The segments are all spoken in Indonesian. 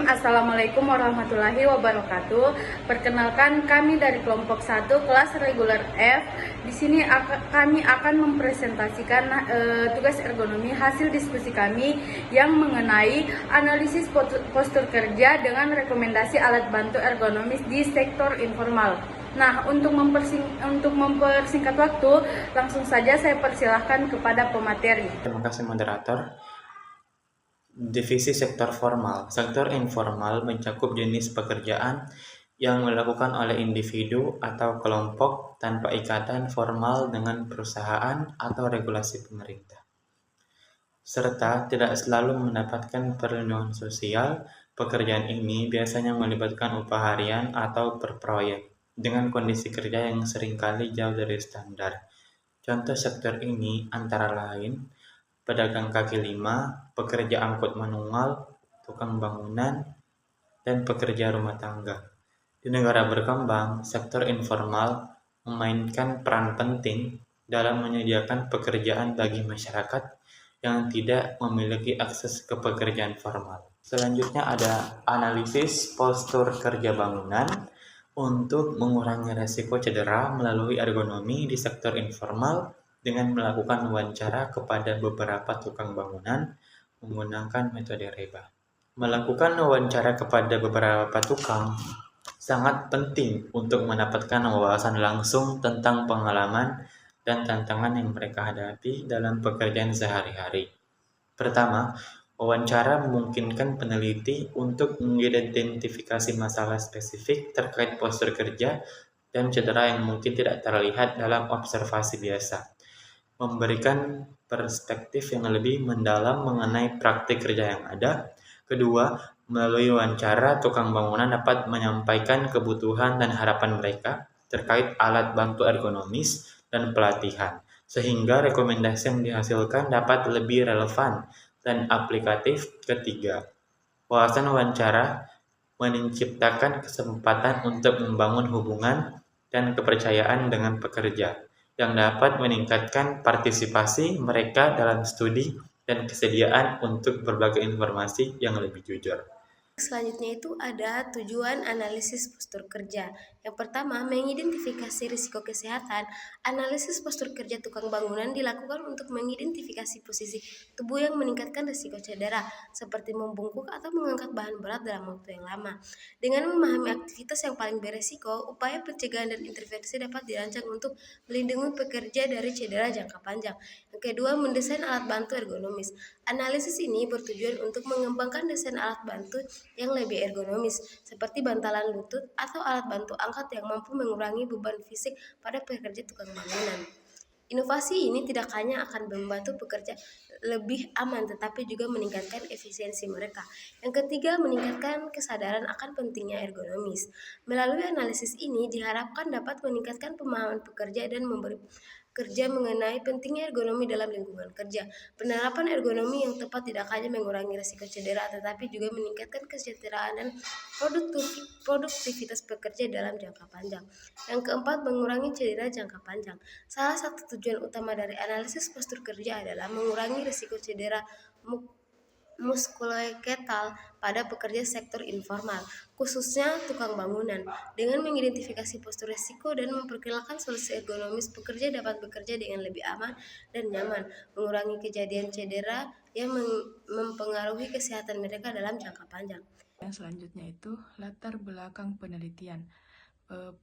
Assalamualaikum warahmatullahi wabarakatuh. Perkenalkan, kami dari kelompok 1 kelas reguler F. Di sini kami akan mempresentasikan tugas ergonomi hasil diskusi kami yang mengenai analisis postur kerja dengan rekomendasi alat bantu ergonomis di sektor informal. Nah, untuk mempersingkat waktu, langsung saja saya persilahkan kepada pemateri. Terima kasih moderator. Divisi sektor formal. Sektor informal mencakup jenis pekerjaan yang dilakukan oleh individu atau kelompok tanpa ikatan formal dengan perusahaan atau regulasi pemerintah, serta tidak selalu mendapatkan perlindungan sosial. Pekerjaan ini biasanya melibatkan upah harian atau per proyek, dengan kondisi kerja yang seringkali jauh dari standar. Contoh sektor ini antara lain pedagang kaki lima, pekerja angkut manual, tukang bangunan, dan pekerja rumah tangga. Di negara berkembang, sektor informal memainkan peran penting dalam menyediakan pekerjaan bagi masyarakat yang tidak memiliki akses ke pekerjaan formal. Selanjutnya ada analisis postur kerja bangunan untuk mengurangi resiko cedera melalui ergonomi di sektor informal dengan melakukan wawancara kepada beberapa tukang bangunan menggunakan metode REBA. Melakukan wawancara kepada beberapa tukang sangat penting untuk mendapatkan wawasan langsung tentang pengalaman dan tantangan yang mereka hadapi dalam pekerjaan sehari-hari. Pertama, wawancara memungkinkan peneliti untuk mengidentifikasi masalah spesifik terkait postur kerja dan cedera yang mungkin tidak terlihat dalam observasi biasa, memberikan perspektif yang lebih mendalam mengenai praktik kerja yang ada. Kedua, melalui wawancara, tukang bangunan dapat menyampaikan kebutuhan dan harapan mereka terkait alat bantu ergonomis dan pelatihan, sehingga rekomendasi yang dihasilkan dapat lebih relevan dan aplikatif. Ketiga, wawasan wawancara menciptakan kesempatan untuk membangun hubungan dan kepercayaan dengan pekerja, yang dapat meningkatkan partisipasi mereka dalam studi dan kesediaan untuk berbagi informasi yang lebih jujur. Selanjutnya itu ada tujuan analisis postur kerja. Yang pertama, mengidentifikasi risiko kesehatan. Analisis postur kerja tukang bangunan dilakukan untuk mengidentifikasi posisi tubuh yang meningkatkan risiko cedera, seperti membungkuk atau mengangkat bahan berat dalam waktu yang lama. Dengan memahami aktivitas yang paling beresiko, upaya pencegahan dan intervensi dapat dirancang untuk melindungi pekerja dari cedera jangka panjang. Yang kedua, mendesain alat bantu ergonomis. Analisis ini bertujuan untuk mengembangkan desain alat bantu yang lebih ergonomis, seperti bantalan lutut atau alat bantu angkat yang mampu mengurangi beban fisik pada pekerja tukang bangunan. Inovasi ini tidak hanya akan membantu pekerja lebih aman, tetapi juga meningkatkan efisiensi mereka. Yang ketiga, meningkatkan kesadaran akan pentingnya ergonomis. Melalui analisis ini diharapkan dapat meningkatkan pemahaman pekerja dan memberi kerja mengenai pentingnya ergonomi dalam lingkungan kerja. Penerapan ergonomi yang tepat tidak hanya mengurangi risiko cedera, tetapi juga meningkatkan kesejahteraan dan produktivitas pekerja dalam jangka panjang. Yang keempat, mengurangi cedera jangka panjang. Salah satu tujuan utama dari analisis postur kerja adalah mengurangi risiko cedera muskuloskeletal pada pekerja sektor informal, khususnya tukang bangunan. Dengan mengidentifikasi postur risiko dan memperkenalkan solusi ergonomis, pekerja dapat bekerja dengan lebih aman dan nyaman, mengurangi kejadian cedera yang mempengaruhi kesehatan mereka dalam jangka panjang. Yang selanjutnya itu latar belakang penelitian.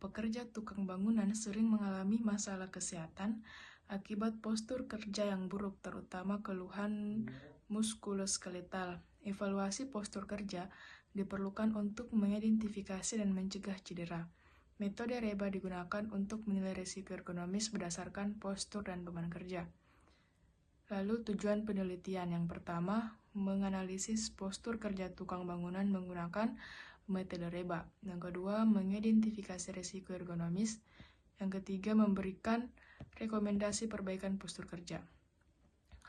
Pekerja tukang bangunan sering mengalami masalah kesehatan akibat postur kerja yang buruk, terutama keluhan muskuloskeletal. Evaluasi postur kerja diperlukan untuk mengidentifikasi dan mencegah cedera. Metode REBA digunakan untuk menilai risiko ergonomis berdasarkan postur dan beban kerja. Lalu tujuan penelitian yang pertama, menganalisis postur kerja tukang bangunan menggunakan metode REBA. Yang kedua, mengidentifikasi risiko ergonomis. Yang ketiga, memberikan rekomendasi perbaikan postur kerja.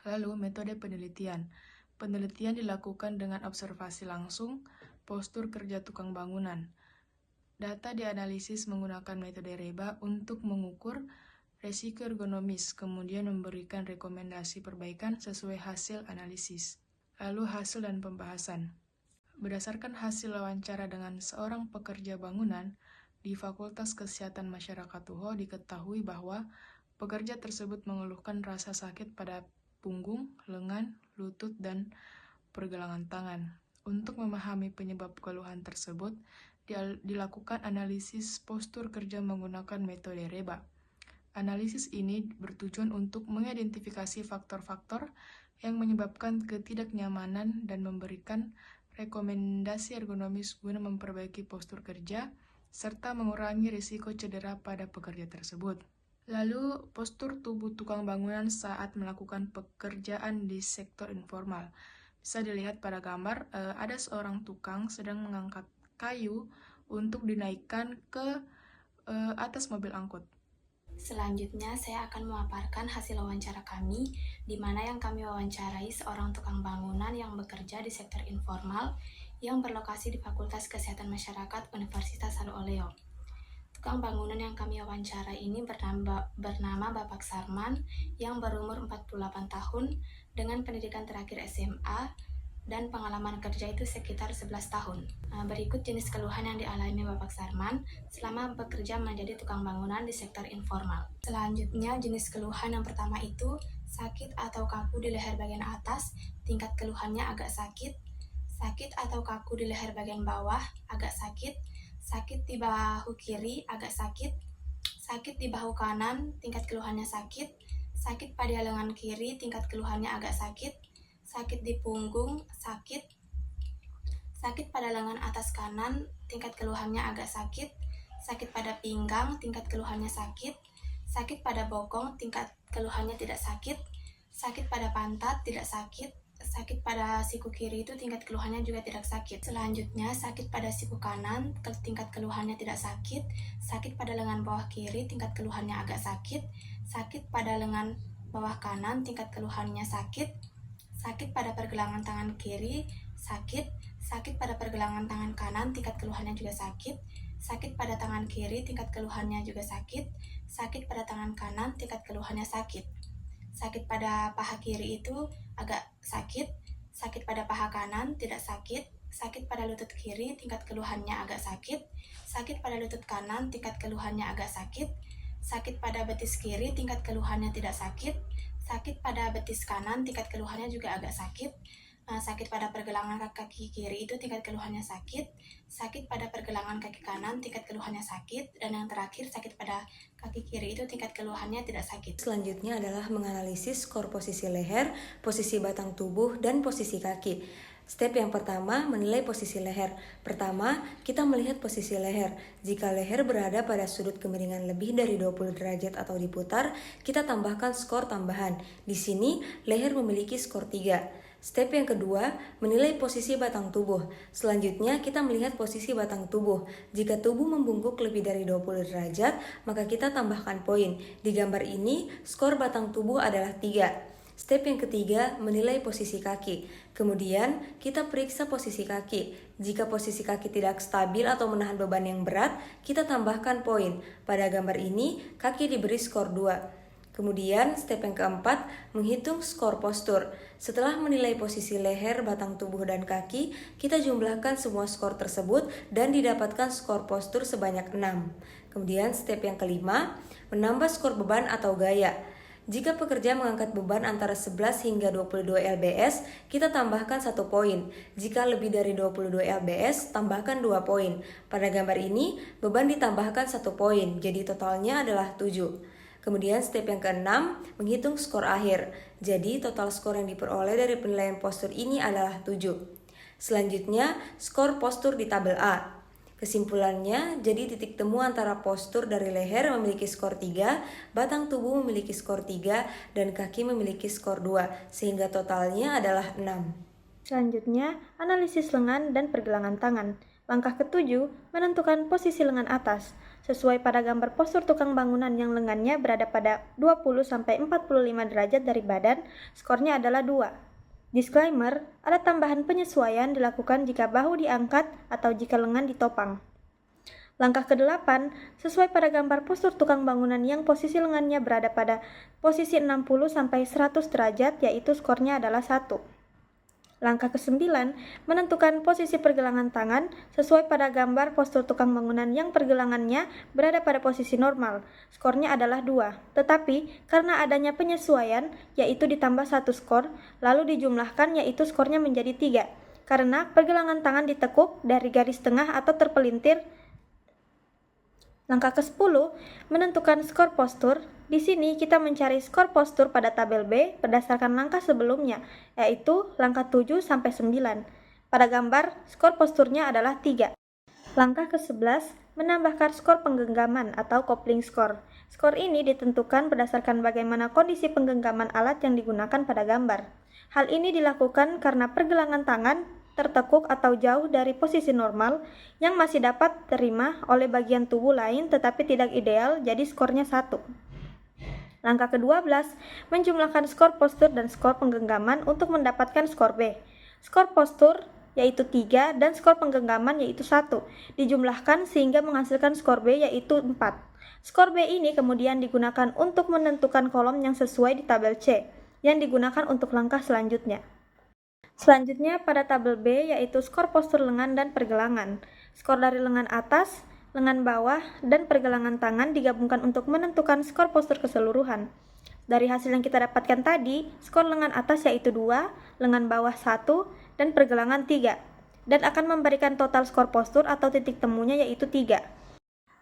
Lalu, metode penelitian. Penelitian dilakukan dengan observasi langsung postur kerja tukang bangunan. Data dianalisis menggunakan metode REBA untuk mengukur risiko ergonomis, kemudian memberikan rekomendasi perbaikan sesuai hasil analisis. Lalu hasil dan pembahasan. Berdasarkan hasil wawancara dengan seorang pekerja bangunan di Fakultas Kesehatan Masyarakat UHO, diketahui bahwa pekerja tersebut mengeluhkan rasa sakit pada punggung, lengan, lutut, dan pergelangan tangan. Untuk memahami penyebab keluhan tersebut, dilakukan analisis postur kerja menggunakan metode REBA. Analisis ini bertujuan untuk mengidentifikasi faktor-faktor yang menyebabkan ketidaknyamanan dan memberikan rekomendasi ergonomis guna memperbaiki postur kerja serta mengurangi risiko cedera pada pekerja tersebut. Lalu, postur tubuh tukang bangunan saat melakukan pekerjaan di sektor informal. Bisa dilihat pada gambar, ada seorang tukang sedang mengangkat kayu untuk dinaikkan ke atas mobil angkut. Selanjutnya, saya akan memaparkan hasil wawancara kami, di mana yang kami wawancarai seorang tukang bangunan yang bekerja di sektor informal yang berlokasi di Fakultas Kesehatan Masyarakat Universitas Halu Oleo. Tukang bangunan yang kami wawancarai ini bernama Bapak Sarman yang berumur 48 tahun dengan pendidikan terakhir SMA dan pengalaman kerja itu sekitar 11 tahun. Berikut jenis keluhan yang dialami Bapak Sarman selama bekerja menjadi tukang bangunan di sektor informal. Selanjutnya, jenis keluhan yang pertama itu sakit atau kaku di leher bagian atas, tingkat keluhannya agak sakit. Sakit atau kaku di leher bagian bawah, agak sakit. Sakit di bahu kiri, agak sakit. Sakit di bahu kanan, tingkat keluhannya sakit. Sakit pada lengan kiri, tingkat keluhannya agak sakit. Sakit di punggung, sakit. Sakit pada lengan atas kanan, tingkat keluhannya agak sakit. Sakit pada pinggang, tingkat keluhannya sakit. Sakit pada bokong, tingkat keluhannya tidak sakit. Sakit pada pantat, tidak sakit. Sakit pada siku kiri itu tingkat keluhannya juga tidak sakit. Selanjutnya, sakit pada siku kanan, tingkat keluhannya tidak sakit. Sakit pada lengan bawah kiri, tingkat keluhannya agak sakit. Sakit pada lengan bawah kanan, tingkat keluhannya sakit. Sakit pada pergelangan tangan kiri, sakit. Sakit pada pergelangan tangan kanan, tingkat keluhannya juga sakit. Sakit pada tangan kiri, tingkat keluhannya juga sakit. Sakit pada tangan kanan, tingkat keluhannya sakit. Sakit pada paha kiri itu agak sakit. Sakit pada paha kanan, tidak sakit. Sakit pada lutut kiri, tingkat keluhannya agak sakit. Sakit pada lutut kanan, tingkat keluhannya agak sakit. Sakit pada betis kiri, tingkat keluhannya tidak sakit. Sakit pada betis kanan, tingkat keluhannya juga agak sakit. Sakit pada pergelangan kaki kiri itu tingkat keluhannya sakit. Sakit pada pergelangan kaki kanan, tingkat keluhannya sakit. Dan yang terakhir, sakit pada kaki kiri itu tingkat keluhannya tidak sakit. Selanjutnya adalah menganalisis skor posisi leher, posisi batang tubuh, dan posisi kaki. Step yang pertama, menilai posisi leher. Pertama, kita melihat posisi leher. Jika leher berada pada sudut kemiringan lebih dari 20 derajat atau diputar, kita tambahkan skor tambahan. Di sini, leher memiliki skor 3. Step yang kedua, menilai posisi batang tubuh. Selanjutnya, kita melihat posisi batang tubuh. Jika tubuh membungkuk lebih dari 20 derajat, maka kita tambahkan poin. Di gambar ini, skor batang tubuh adalah 3. Step yang ketiga, menilai posisi kaki. Kemudian, kita periksa posisi kaki. Jika posisi kaki tidak stabil atau menahan beban yang berat, kita tambahkan poin. Pada gambar ini, kaki diberi skor 2. Kemudian, step yang keempat, menghitung skor postur. Setelah menilai posisi leher, batang tubuh, dan kaki, kita jumlahkan semua skor tersebut dan didapatkan skor postur sebanyak 6. Kemudian, step yang kelima, menambah skor beban atau gaya. Jika pekerja mengangkat beban antara 11 hingga 22 lbs, kita tambahkan 1 poin. Jika lebih dari 22 lbs, tambahkan 2 poin. Pada gambar ini, beban ditambahkan 1 poin, jadi totalnya adalah 7. Kemudian step yang keenam, menghitung skor akhir. Jadi total skor yang diperoleh dari penilaian postur ini adalah 7. Selanjutnya, skor postur di tabel A. Kesimpulannya, jadi titik temu antara postur dari leher memiliki skor 3, batang tubuh memiliki skor 3, dan kaki memiliki skor 2, sehingga totalnya adalah 6. Selanjutnya, analisis lengan dan pergelangan tangan. Langkah ketujuh, menentukan posisi lengan atas. Sesuai pada gambar postur tukang bangunan yang lengannya berada pada 20-45 derajat dari badan, skornya adalah 2. Disclaimer, ada tambahan penyesuaian dilakukan jika bahu diangkat atau jika lengan ditopang. Langkah ke-8, sesuai pada gambar postur tukang bangunan yang posisi lengannya berada pada posisi 60-100 derajat, yaitu skornya adalah 1. Langkah ke-9, menentukan posisi pergelangan tangan sesuai pada gambar postur tukang bangunan yang pergelangannya berada pada posisi normal. Skornya adalah 2, tetapi karena adanya penyesuaian, yaitu ditambah 1 skor, lalu dijumlahkan yaitu skornya menjadi 3, karena pergelangan tangan ditekuk dari garis tengah atau terpelintir. Langkah ke-10, menentukan skor postur. Di sini kita mencari skor postur pada tabel B berdasarkan langkah sebelumnya, yaitu langkah 7 sampai 9. Pada gambar, skor posturnya adalah 3. Langkah ke-11, menambahkan skor penggenggaman atau coupling score. Skor ini ditentukan berdasarkan bagaimana kondisi penggenggaman alat yang digunakan pada gambar. Hal ini dilakukan karena pergelangan tangan tertekuk atau jauh dari posisi normal yang masih dapat terima oleh bagian tubuh lain tetapi tidak ideal, jadi skornya 1. Langkah ke-12, menjumlahkan skor postur dan skor penggenggaman untuk mendapatkan skor B. Skor postur yaitu 3 dan skor penggenggaman yaitu 1. Dijumlahkan sehingga menghasilkan skor B yaitu 4. Skor B ini kemudian digunakan untuk menentukan kolom yang sesuai di tabel C, yang digunakan untuk langkah selanjutnya. Selanjutnya pada tabel B yaitu skor postur lengan dan pergelangan. Skor dari lengan atas, lengan bawah, dan pergelangan tangan digabungkan untuk menentukan skor postur keseluruhan. Dari hasil yang kita dapatkan tadi, skor lengan atas yaitu 2, lengan bawah 1, dan pergelangan 3, dan akan memberikan total skor postur atau titik temunya yaitu 3.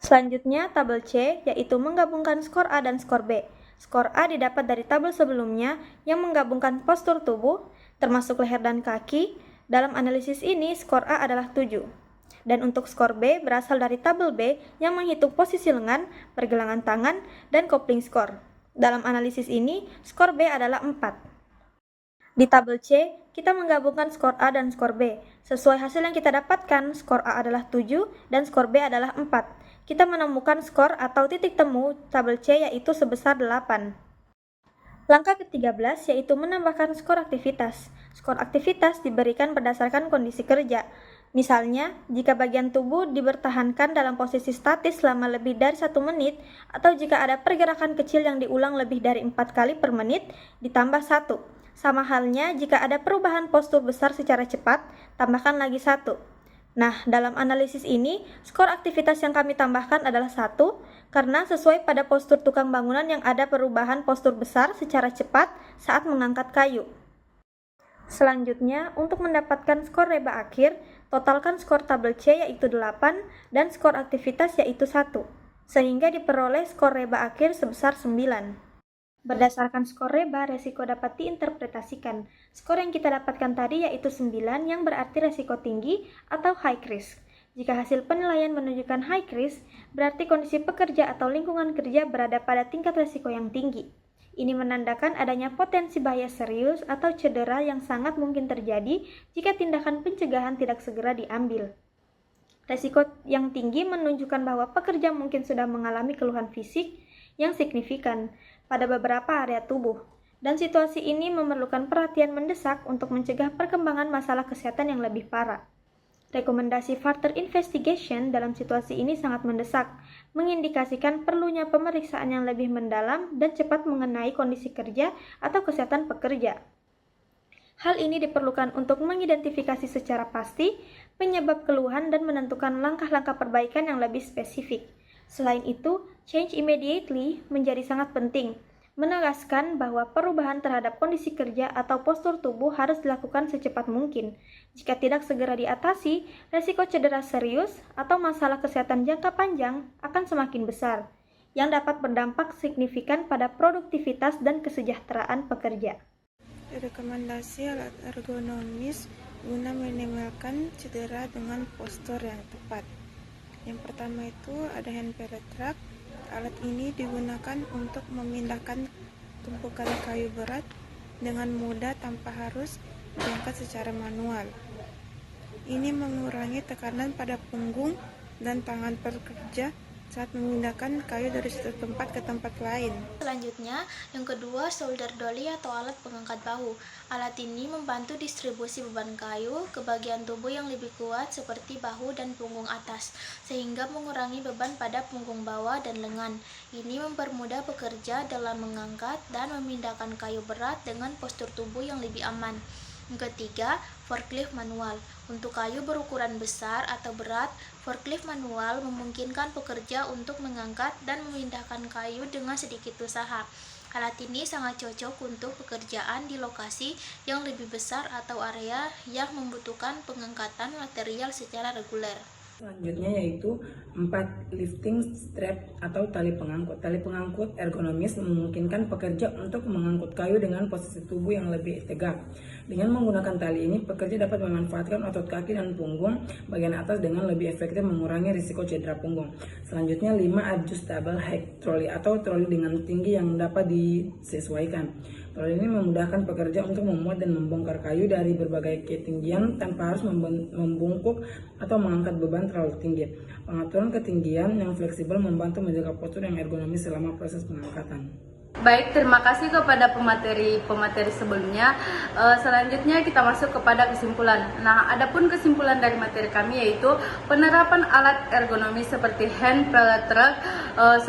Selanjutnya tabel C yaitu menggabungkan skor A dan skor B. Skor A didapat dari tabel sebelumnya yang menggabungkan postur tubuh, termasuk leher dan kaki. Dalam analisis ini skor A adalah 7. Dan untuk skor B berasal dari tabel B yang menghitung posisi lengan, pergelangan tangan, dan coupling score. Dalam analisis ini, skor B adalah 4. Di tabel C, kita menggabungkan skor A dan skor B. Sesuai hasil yang kita dapatkan, skor A adalah 7 dan skor B adalah 4. Kita menemukan skor atau titik temu tabel C yaitu sebesar 8. Langkah ke-13 yaitu menambahkan skor aktivitas. Skor aktivitas diberikan berdasarkan kondisi kerja. Misalnya, jika bagian tubuh dipertahankan dalam posisi statis selama lebih dari 1 menit, atau jika ada pergerakan kecil yang diulang lebih dari 4 kali per menit, ditambah 1. Sama halnya jika ada perubahan postur besar secara cepat, tambahkan lagi 1. Nah, dalam analisis ini, skor aktivitas yang kami tambahkan adalah 1, karena sesuai pada postur tukang bangunan yang ada perubahan postur besar secara cepat saat mengangkat kayu. Selanjutnya, untuk mendapatkan skor reba akhir, totalkan skor tabel C yaitu 8 dan skor aktivitas yaitu 1, sehingga diperoleh skor reba akhir sebesar 9. Berdasarkan skor reba, resiko dapat diinterpretasikan. Skor yang kita dapatkan tadi yaitu 9 yang berarti resiko tinggi atau high risk. Jika hasil penilaian menunjukkan high risk, berarti kondisi pekerja atau lingkungan kerja berada pada tingkat resiko yang tinggi. Ini menandakan adanya potensi bahaya serius atau cedera yang sangat mungkin terjadi jika tindakan pencegahan tidak segera diambil. Resiko yang tinggi menunjukkan bahwa pekerja mungkin sudah mengalami keluhan fisik yang signifikan pada beberapa area tubuh, dan situasi ini memerlukan perhatian mendesak untuk mencegah perkembangan masalah kesehatan yang lebih parah. Rekomendasi further investigation dalam situasi ini sangat mendesak, mengindikasikan perlunya pemeriksaan yang lebih mendalam dan cepat mengenai kondisi kerja atau kesehatan pekerja. Hal ini diperlukan untuk mengidentifikasi secara pasti penyebab keluhan dan menentukan langkah-langkah perbaikan yang lebih spesifik. Selain itu, change immediately menjadi sangat penting, menegaskan bahwa perubahan terhadap kondisi kerja atau postur tubuh harus dilakukan secepat mungkin. Jika tidak segera diatasi, resiko cedera serius atau masalah kesehatan jangka panjang akan semakin besar, yang dapat berdampak signifikan pada produktivitas dan kesejahteraan pekerja. Rekomendasi alat ergonomis guna minimalkan cedera dengan postur yang tepat. Yang pertama itu ada hand pallet truck. Alat ini digunakan untuk memindahkan tumpukan kayu berat dengan mudah tanpa harus diangkat secara manual. Ini mengurangi tekanan pada punggung dan tangan pekerja saat memindahkan kayu dari satu tempat ke tempat lain. Selanjutnya, yang kedua, shoulder dolly atau alat pengangkat bahu. Alat ini membantu distribusi beban kayu ke bagian tubuh yang lebih kuat seperti bahu dan punggung atas, sehingga mengurangi beban pada punggung bawah dan lengan. Ini mempermudah pekerja dalam mengangkat dan memindahkan kayu berat dengan postur tubuh yang lebih aman. Yang ketiga, forklift manual. Untuk kayu berukuran besar atau berat, forklift manual memungkinkan pekerja untuk mengangkat dan memindahkan kayu dengan sedikit usaha. Alat ini sangat cocok untuk pekerjaan di lokasi yang lebih besar atau area yang membutuhkan pengangkatan material secara reguler. Selanjutnya yaitu 4 lifting strap atau tali pengangkut. Tali pengangkut ergonomis memungkinkan pekerja untuk mengangkut kayu dengan posisi tubuh yang lebih tegak. Dengan menggunakan tali ini, pekerja dapat memanfaatkan otot kaki dan punggung bagian atas dengan lebih efektif mengurangi risiko cedera punggung. Selanjutnya 5 adjustable height trolley atau troli dengan tinggi yang dapat disesuaikan. Troli ini memudahkan pekerja untuk memuat dan membongkar kayu dari berbagai ketinggian tanpa harus membungkuk atau mengangkat beban terlalu tinggi. Pengaturan ketinggian yang fleksibel membantu menjaga postur yang ergonomis selama proses pengangkatan. Baik, terima kasih kepada pemateri sebelumnya. Selanjutnya kita masuk kepada kesimpulan. Nah, adapun kesimpulan dari materi kami yaitu penerapan alat ergonomis seperti hand pallet truck,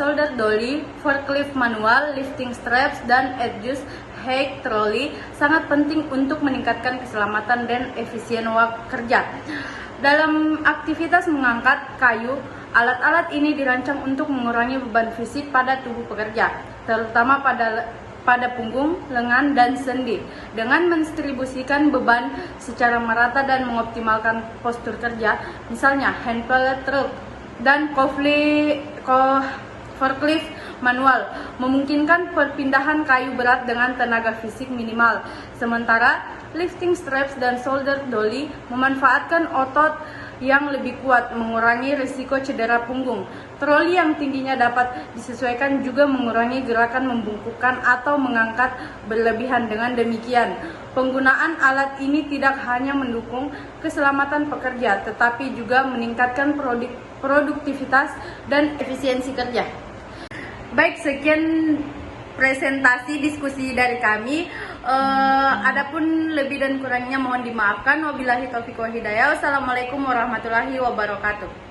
shoulder dolly, forklift manual, lifting straps, dan adjust height trolley sangat penting untuk meningkatkan keselamatan dan efisien waktu kerja. Dalam aktivitas mengangkat kayu, alat-alat ini dirancang untuk mengurangi beban fisik pada tubuh pekerja, terutama pada punggung, lengan, dan sendi. Dengan mendistribusikan beban secara merata dan mengoptimalkan postur kerja, misalnya hand pallet truck dan forklift manual, memungkinkan perpindahan kayu berat dengan tenaga fisik minimal. Sementara lifting straps dan shoulder dolly memanfaatkan otot yang lebih kuat, mengurangi risiko cedera punggung. Troli yang tingginya dapat disesuaikan juga mengurangi gerakan membungkukkan atau mengangkat berlebihan. Dengan demikian, penggunaan alat ini tidak hanya mendukung keselamatan pekerja, tetapi juga meningkatkan produktivitas dan efisiensi kerja. Baik, sekian presentasi diskusi dari kami. Adapun lebih dan kurangnya mohon dimaafkan. Wabillahi taufiq wal hidayah. Wassalamualaikum warahmatullahi wabarakatuh.